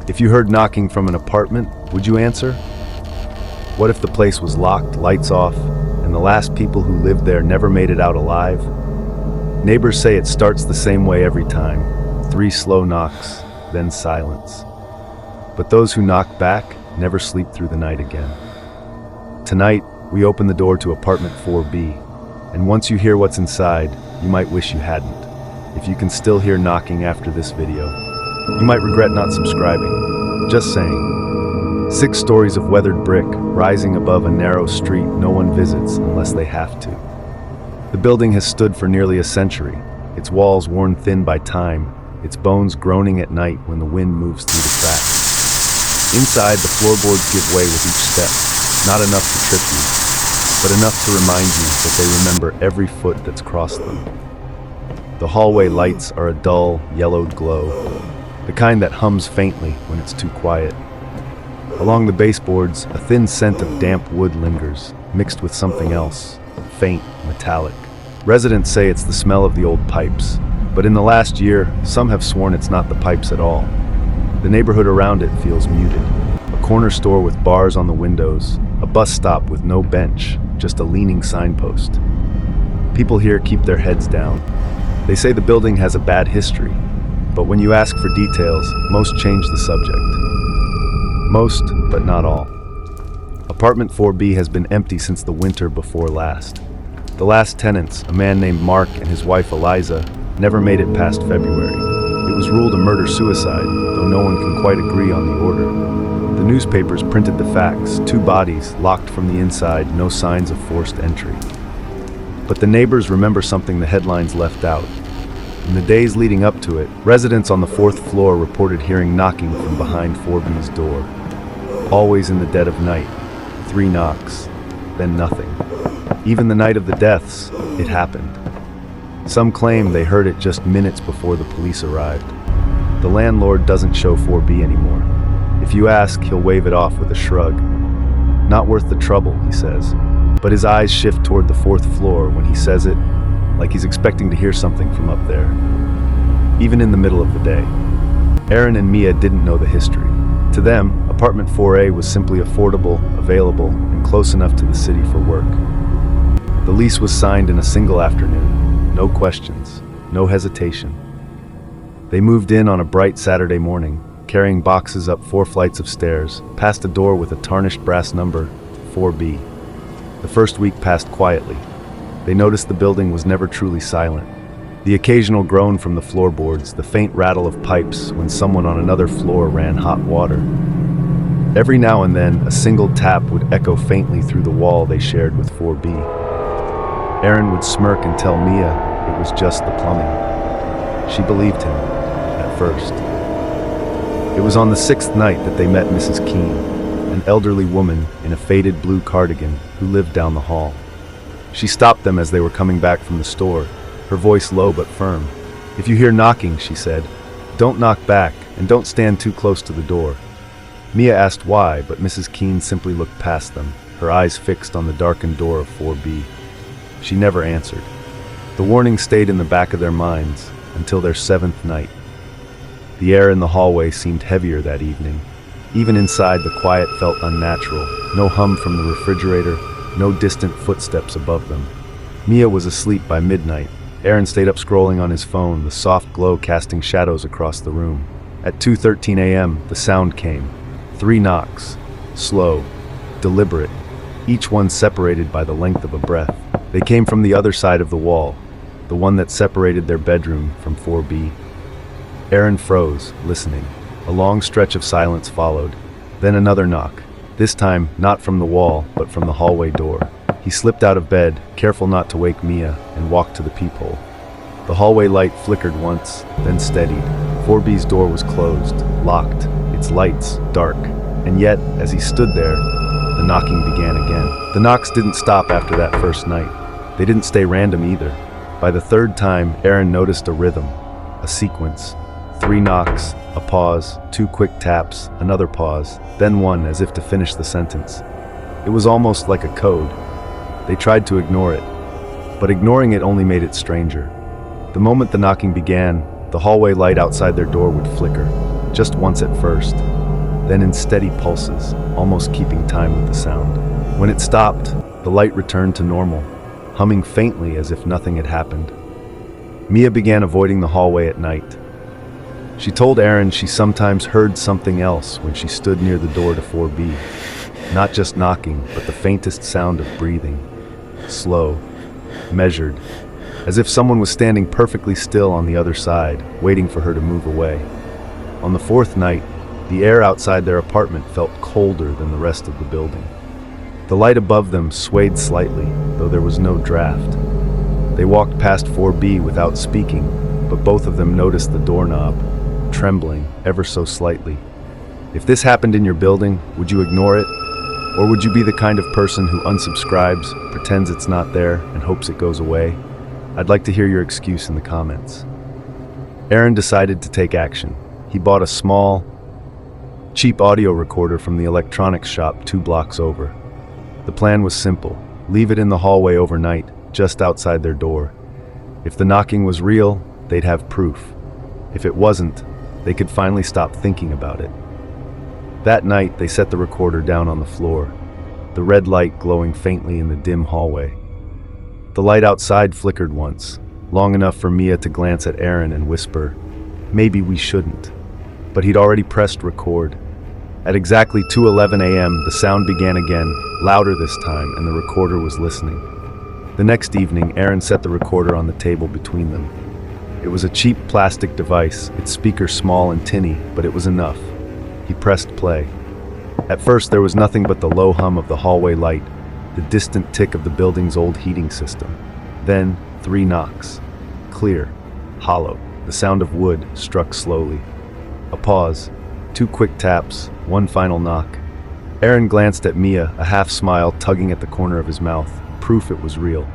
If you heard knocking from an apartment, would you answer? What if the place was locked, lights off, and the last people who lived there never made it out alive? Neighbors say it starts the same way every time. 3 slow knocks, then silence. But those who knock back never sleep through the night again. Tonight, we open the door to apartment 4B, and once you hear what's inside, you might wish you hadn't. If you can still hear knocking after this video, you might regret not subscribing. Just saying. 6 stories of weathered brick rising above a narrow street no one visits unless they have to. The building has stood for nearly a century, its walls worn thin by time, its bones groaning at night when the wind moves through the cracks. Inside, the floorboards give way with each step, not enough to trip you, but enough to remind you that they remember every foot that's crossed them. The hallway lights are a dull, yellowed glow, the kind that hums faintly when it's too quiet. Along the baseboards, a thin scent of damp wood lingers, mixed with something else, faint, metallic. Residents say it's the smell of the old pipes, but in the last year, some have sworn it's not the pipes at all. The neighborhood around it feels muted. A corner store with bars on the windows, a bus stop with no bench, just a leaning signpost. People here keep their heads down. They say the building has a bad history, but when you ask for details, most change the subject. Most, but not all. Apartment 4B has been empty since the winter before last. The last tenants, a man named Mark and his wife Eliza, never made it past February. It was ruled a murder-suicide, though no one can quite agree on the order. The newspapers printed the facts: 2 bodies, locked from the inside, no signs of forced entry. But the neighbors remember something the headlines left out. In the days leading up to it, residents on the 4th floor reported hearing knocking from behind 4B's door. Always in the dead of night. 3 knocks, then nothing. Even the night of the deaths, it happened. Some claim they heard it just minutes before the police arrived. The landlord doesn't show 4B anymore. If you ask, he'll wave it off with a shrug. Not worth the trouble, he says. But his eyes shift toward the 4th floor when he says it, like he's expecting to hear something from up there. Even in the middle of the day. Aaron and Mia didn't know the history. To them, apartment 4A was simply affordable, available, and close enough to the city for work. The lease was signed in a single afternoon. No questions, no hesitation. They moved in on a bright Saturday morning, carrying boxes up 4 flights of stairs, past a door with a tarnished brass number, 4B. The first week passed quietly. They noticed the building was never truly silent. The occasional groan from the floorboards, the faint rattle of pipes when someone on another floor ran hot water. Every now and then, a single tap would echo faintly through the wall they shared with 4B. Aaron would smirk and tell Mia it was just the plumbing. She believed him, at first. It was on the 6th night that they met Mrs. Keene, an elderly woman in a faded blue cardigan who lived down the hall. She stopped them as they were coming back from the store, her voice low but firm. "If you hear knocking," she said, "don't knock back and don't stand too close to the door." Mia asked why, but Mrs. Keene simply looked past them, her eyes fixed on the darkened door of 4B. She never answered. The warning stayed in the back of their minds until their 7th night. The air in the hallway seemed heavier that evening. Even inside, the quiet felt unnatural. No hum from the refrigerator, no distant footsteps above them. Mia was asleep by midnight. Aaron stayed up scrolling on his phone, the soft glow casting shadows across the room. At 2:13 a.m., the sound came. 3 knocks. Slow, deliberate, each one separated by the length of a breath. They came from the other side of the wall, the one that separated their bedroom from 4B. Aaron froze, listening. A long stretch of silence followed. Then another knock. This time, not from the wall, but from the hallway door. He slipped out of bed, careful not to wake Mia, and walked to the peephole. The hallway light flickered once, then steadied. 4B's door was closed, locked, its lights dark. And yet, as he stood there, the knocking began again. The knocks didn't stop after that first night. They didn't stay random either. By the 3rd time, Aaron noticed a rhythm, a sequence. 3 knocks, a pause, 2 quick taps, another pause, then one as if to finish the sentence. It was almost like a code. They tried to ignore it, but ignoring it only made it stranger. The moment the knocking began, the hallway light outside their door would flicker, just once at first, then in steady pulses, almost keeping time with the sound. When it stopped, the light returned to normal, humming faintly as if nothing had happened. Mia began avoiding the hallway at night. She told Aaron she sometimes heard something else when she stood near the door to 4B. Not just knocking, but the faintest sound of breathing. Slow, measured, as if someone was standing perfectly still on the other side, waiting for her to move away. On the fourth night, the air outside their apartment felt colder than the rest of the building. The light above them swayed slightly, though there was no draft. They walked past 4B without speaking, but both of them noticed the doorknob, trembling ever so slightly. If this happened in your building, would you ignore it? Or would you be the kind of person who unsubscribes, pretends it's not there, and hopes it goes away? I'd like to hear your excuse in the comments. Aaron decided to take action. He bought a small, cheap audio recorder from the electronics shop 2 blocks over. The plan was simple: leave it in the hallway overnight, just outside their door. If the knocking was real, they'd have proof. If it wasn't, they could finally stop thinking about it. That night, they set the recorder down on the floor, the red light glowing faintly in the dim hallway. The light outside flickered once, long enough for Mia to glance at Aaron and whisper, "Maybe we shouldn't." But he'd already pressed record. At exactly 2:11 a.m., the sound began again, louder this time, and the recorder was listening. The next evening, Aaron set the recorder on the table between them. It was a cheap plastic device, its speaker small and tinny, but it was enough. He pressed play. At first, there was nothing but the low hum of the hallway light, the distant tick of the building's old heating system. Then, 3 knocks. Clear, hollow, the sound of wood struck slowly. A pause, 2 quick taps, 1 final knock. Aaron glanced at Mia, a half smile tugging at the corner of his mouth, proof it was real.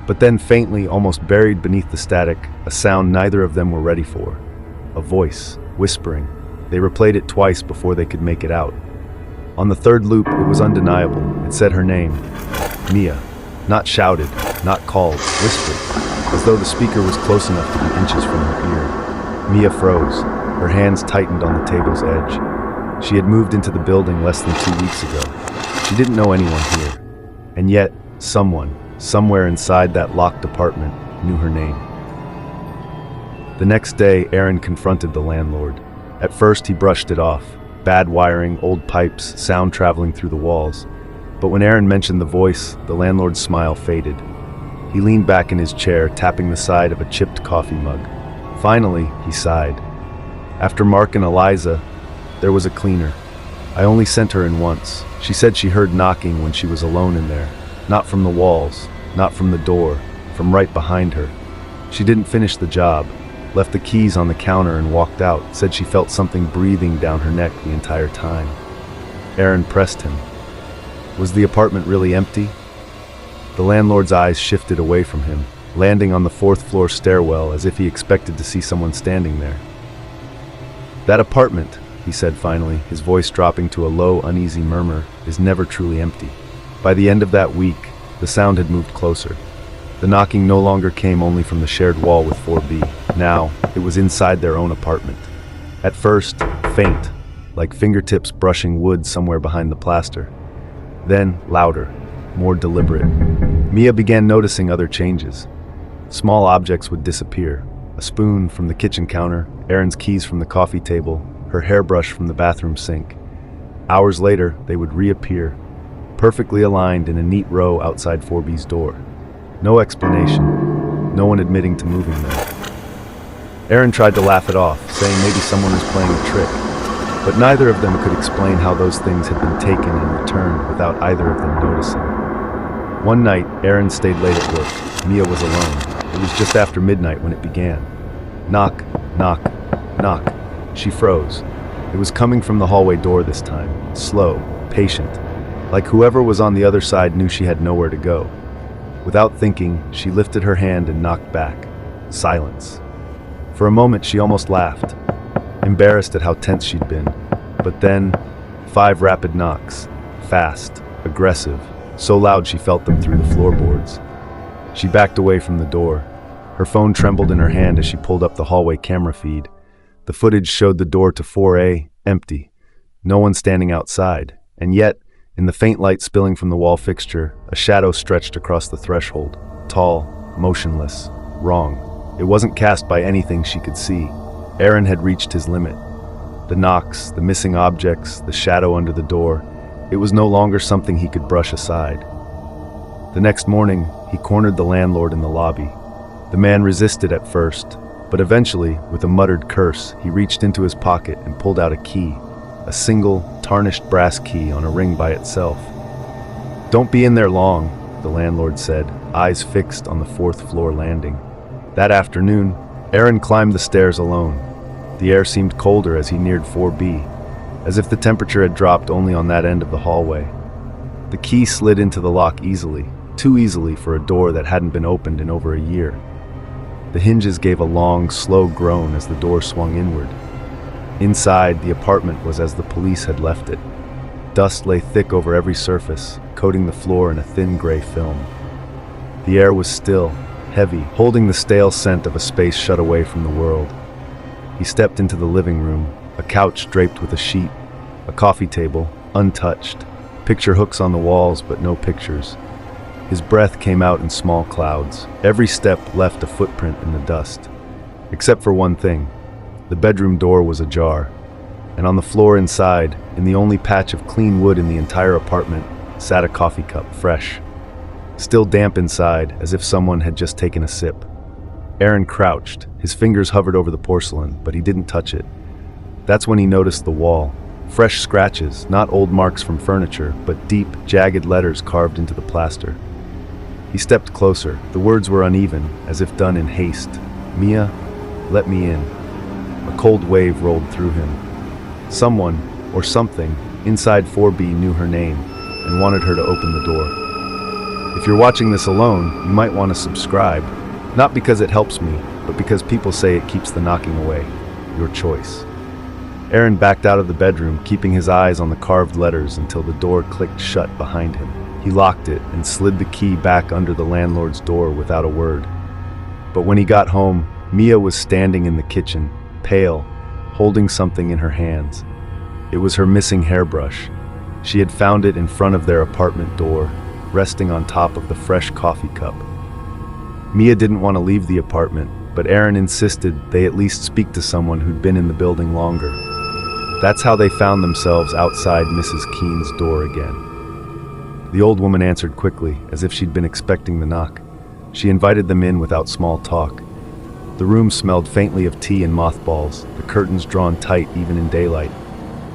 But then faintly, almost buried beneath the static, a sound neither of them were ready for. A voice, whispering. They replayed it twice before they could make it out. On the third loop, it was undeniable. It said her name, Mia. Not shouted, not called, whispered, as though the speaker was close enough to be inches from her ear. Mia froze. Her hands tightened on the table's edge. She had moved into the building less than 2 weeks ago. She didn't know anyone here. And yet, someone, somewhere inside that locked apartment, knew her name. The next day, Aaron confronted the landlord. At first, he brushed it off. Bad wiring, old pipes, sound traveling through the walls. But when Aaron mentioned the voice, the landlord's smile faded. He leaned back in his chair, tapping the side of a chipped coffee mug. Finally, he sighed. After Mark and Eliza, there was a cleaner. I only sent her in once. She said she heard knocking when she was alone in there. Not from the walls, not from the door, from right behind her. She didn't finish the job, left the keys on the counter and walked out, said she felt something breathing down her neck the entire time. Aaron pressed him. Was the apartment really empty? The landlord's eyes shifted away from him, landing on the 4th floor stairwell as if he expected to see someone standing there. That apartment, he said finally, his voice dropping to a low, uneasy murmur, is never truly empty. By the end of that week, the sound had moved closer. The knocking no longer came only from the shared wall with 4B. Now, it was inside their own apartment. At first, faint, like fingertips brushing wood somewhere behind the plaster. Then, louder, more deliberate. Mia began noticing other changes. Small objects would disappear. A spoon from the kitchen counter, Aaron's keys from the coffee table, her hairbrush from the bathroom sink. Hours later, they would reappear, perfectly aligned in a neat row outside 4B's door. No explanation, no one admitting to moving them. Aaron tried to laugh it off, saying maybe someone was playing a trick, but neither of them could explain how those things had been taken and returned without either of them noticing. One night, Aaron stayed late at work. Mia was alone. It was just after midnight when it began. Knock, knock, knock. She froze. It was coming from the hallway door this time, slow, patient, like whoever was on the other side knew she had nowhere to go. Without thinking, she lifted her hand and knocked back. Silence. For a moment, she almost laughed, embarrassed at how tense she'd been. But then, 5 rapid knocks, fast, aggressive, so loud she felt them through the floorboards. She backed away from the door. Her phone trembled in her hand as she pulled up the hallway camera feed. The footage showed the door to 4A empty. no one standing outside, and yet, in the faint light spilling from the wall fixture, a shadow stretched across the threshold. Tall, motionless, wrong. It wasn't cast by anything she could see. Aaron had reached his limit. The knocks, the missing objects, the shadow under the door, it was no longer something he could brush aside. The next morning, he cornered the landlord in the lobby. The man resisted at first, but eventually, with a muttered curse, he reached into his pocket and pulled out a key, a single, tarnished brass key on a ring by itself. "Don't be in there long," the landlord said, eyes fixed on the fourth-floor landing. That afternoon, Aaron climbed the stairs alone. The air seemed colder as he neared 4B, as if the temperature had dropped only on that end of the hallway. The key slid into the lock easily, too easily for a door that hadn't been opened in over a year. The hinges gave a long, slow groan as the door swung inward. Inside, the apartment was as the police had left it. Dust lay thick over every surface, coating the floor in a thin gray film. The air was still, heavy, holding the stale scent of a space shut away from the world. He stepped into the living room, a couch draped with a sheet, a coffee table, untouched, picture hooks on the walls but no pictures. His breath came out in small clouds. Every step left a footprint in the dust. Except for one thing. The bedroom door was ajar, and on the floor inside, in the only patch of clean wood in the entire apartment, sat a coffee cup, fresh. Still damp inside, as if someone had just taken a sip. Aaron crouched. His fingers hovered over the porcelain, but he didn't touch it. That's when he noticed the wall. Fresh scratches, not old marks from furniture, but deep, jagged letters carved into the plaster. He stepped closer. The words were uneven, as if done in haste. "Mia, let me in." A cold wave rolled through him. Someone, or something, inside 4B knew her name and wanted her to open the door. If you're watching this alone, you might want to subscribe. Not because it helps me, but because people say it keeps the knocking away. Your choice. Aaron backed out of the bedroom, keeping his eyes on the carved letters until the door clicked shut behind him. He locked it and slid the key back under the landlord's door without a word. But when he got home, Mia was standing in the kitchen, pale, holding something in her hands. It was her missing hairbrush. She had found it in front of their apartment door, resting on top of the fresh coffee cup. Mia didn't want to leave the apartment, but Aaron insisted they at least speak to someone who'd been in the building longer. That's how they found themselves outside Mrs. Keene's door again. The old woman answered quickly, as if she'd been expecting the knock. She invited them in without small talk. The room smelled faintly of tea and mothballs, the curtains drawn tight even in daylight.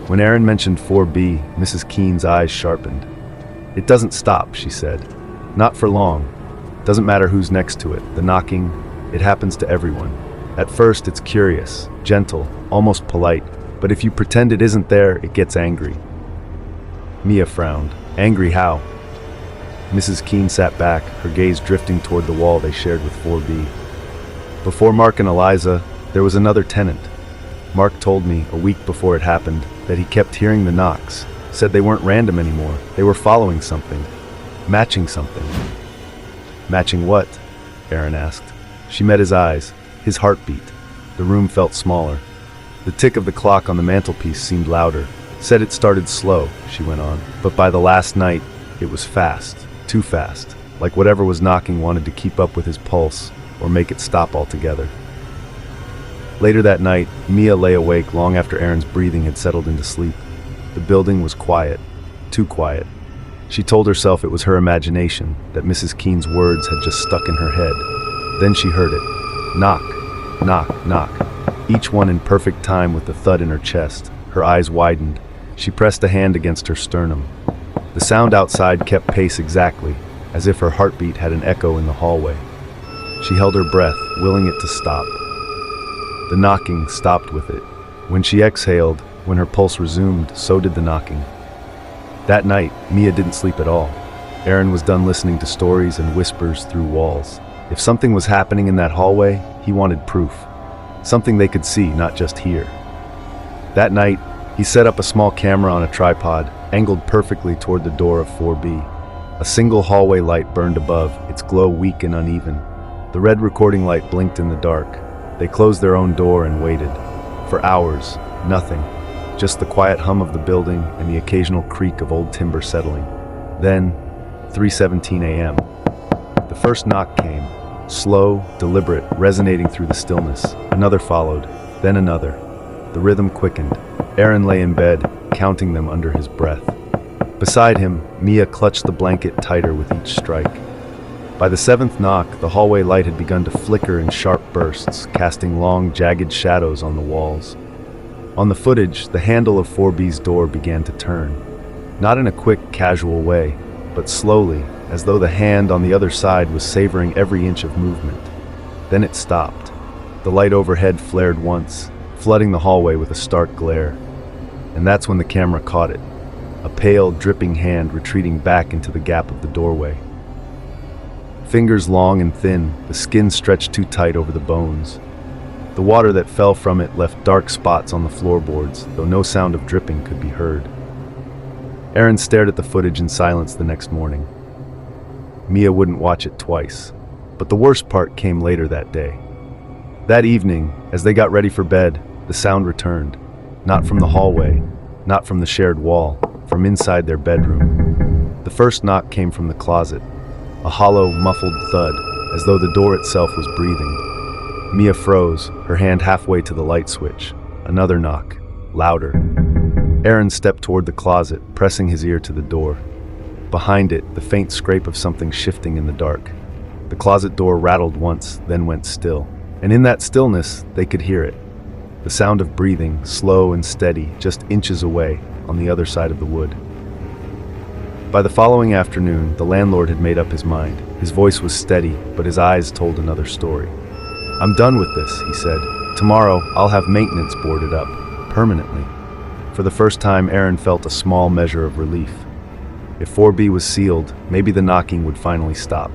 When Aaron mentioned 4B, Mrs. Keene's eyes sharpened. "It doesn't stop," she said. "Not for long. Doesn't matter who's next to it. The knocking, it happens to everyone. At first, it's curious, gentle, almost polite, but if you pretend it isn't there, it gets angry." Mia frowned. "Angry how?" Mrs. Keene sat back, her gaze drifting toward the wall they shared with 4B. "Before Mark and Eliza, there was another tenant. Mark told me, a week before it happened, that he kept hearing the knocks, said they weren't random anymore. They were following something, matching something." "Matching what?" Aaron asked. She met his eyes, his heartbeat. The room felt smaller. The tick of the clock on the mantelpiece seemed louder. "Said it started slow," she went on, "but by the last night, it was fast, too fast, like whatever was knocking wanted to keep up with his pulse or make it stop altogether." Later that night, Mia lay awake long after Aaron's breathing had settled into sleep. The building was quiet, too quiet. She told herself it was her imagination, that Mrs. Keene's words had just stuck in her head. Then she heard it. Knock, knock, knock. Each one in perfect time with the thud in her chest. Her eyes widened. She pressed a hand against her sternum. The sound outside kept pace exactly, as if her heartbeat had an echo in the hallway. She held her breath, willing it to stop. The knocking stopped with it. When she exhaled, when her pulse resumed, so did the knocking. That night, Mia didn't sleep at all. Aaron was done listening to stories and whispers through walls. If something was happening in that hallway, he wanted proof. Something they could see, not just hear. That night, he set up a small camera on a tripod, angled perfectly toward the door of 4B. A single hallway light burned above, its glow weak and uneven. The red recording light blinked in the dark. They closed their own door and waited. For hours, nothing. just the quiet hum of the building and the occasional creak of old timber settling. Then, 3:17 a.m. The first knock came, slow, deliberate, resonating through the stillness. Another followed, then another. The rhythm quickened. Aaron lay in bed, counting them under his breath. Beside him, Mia clutched the blanket tighter with each strike. By the seventh knock, the hallway light had begun to flicker in sharp bursts, casting long, jagged shadows on the walls. On the footage, the handle of 4B's door began to turn. Not in a quick, casual way, but slowly, as though the hand on the other side was savoring every inch of movement. Then it stopped. The light overhead flared once, flooding the hallway with a stark glare. And that's when the camera caught it. A pale, dripping hand retreating back into the gap of the doorway. Fingers long and thin, the skin stretched too tight over the bones. The water that fell from it left dark spots on the floorboards, though no sound of dripping could be heard. Aaron stared at the footage in silence the next morning. Mia wouldn't watch it twice, but the worst part came later that day. That evening, as they got ready for bed, the sound returned. Not from the hallway, not from the shared wall, from inside their bedroom. The first knock came from the closet, a hollow, muffled thud, as though the door itself was breathing. Mia froze, her hand halfway to the light switch. Another knock, louder. Aaron stepped toward the closet, pressing his ear to the door. Behind it, the faint scrape of something shifting in the dark. The closet door rattled once, then went still. And in that stillness, they could hear it. The sound of breathing, slow and steady, just inches away, on the other side of the wood. By the following afternoon, the landlord had made up his mind. His voice was steady, but his eyes told another story. "I'm done with this," he said. "Tomorrow, I'll have maintenance boarded up, permanently." For the first time, Aaron felt a small measure of relief. If 4B was sealed, maybe the knocking would finally stop.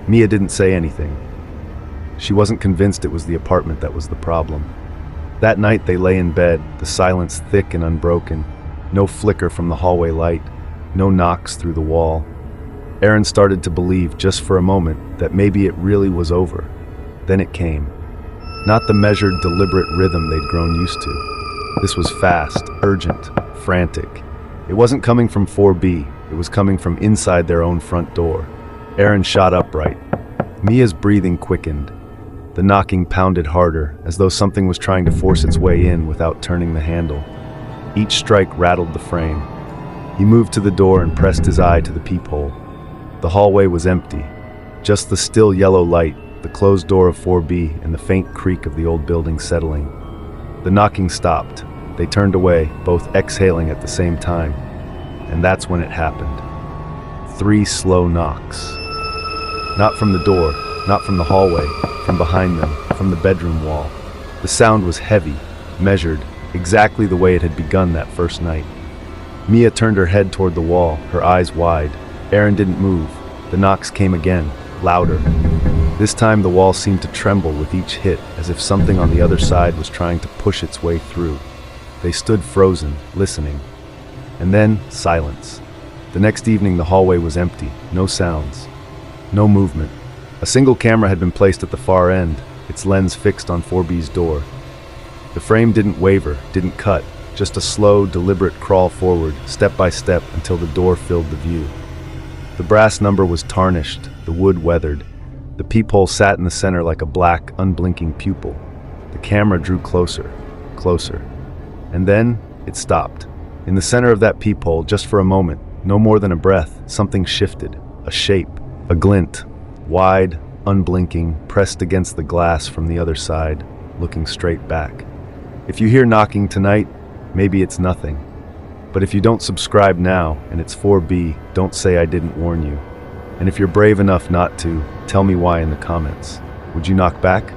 Mia didn't say anything. She wasn't convinced it was the apartment that was the problem. That night they lay in bed, the silence thick and unbroken. No flicker from the hallway light, no knocks through the wall. Aaron started to believe, just for a moment, that maybe it really was over. Then it came. Not the measured, deliberate rhythm they'd grown used to. This was fast, urgent, frantic. It wasn't coming from 4B, it was coming from inside their own front door. Aaron shot upright. Mia's breathing quickened. The knocking pounded harder, as though something was trying to force its way in without turning the handle. Each strike rattled the frame. He moved to the door and pressed his eye to the peephole. The hallway was empty. Just the still yellow light, the closed door of 4B, and the faint creak of the old building settling. The knocking stopped. They turned away, both exhaling at the same time. And that's when it happened. 3 slow knocks. Not from the door, not from the hallway, from behind them, from the bedroom wall. The sound was heavy, measured, exactly the way it had begun that first night. Mia turned her head toward the wall, her eyes wide. Aaron didn't move. The knocks came again, louder. This time the wall seemed to tremble with each hit, as if something on the other side was trying to push its way through. They stood frozen, listening. And then, silence. The next evening the hallway was empty, no sounds, no movement. A single camera had been placed at the far end, its lens fixed on 4B's door. The frame didn't waver, didn't cut, just a slow, deliberate crawl forward, step by step, until the door filled the view. The brass number was tarnished, the wood weathered. The peephole sat in the center like a black, unblinking pupil. The camera drew closer, closer. And then, it stopped. In the center of that peephole, just for a moment, no more than a breath, something shifted. A shape, a glint, wide, unblinking, pressed against the glass from the other side, looking straight back. If you hear knocking tonight, maybe it's nothing. But if you don't subscribe now, and it's 4B, don't say I didn't warn you. And if you're brave enough not to, tell me why in the comments. Would you knock back?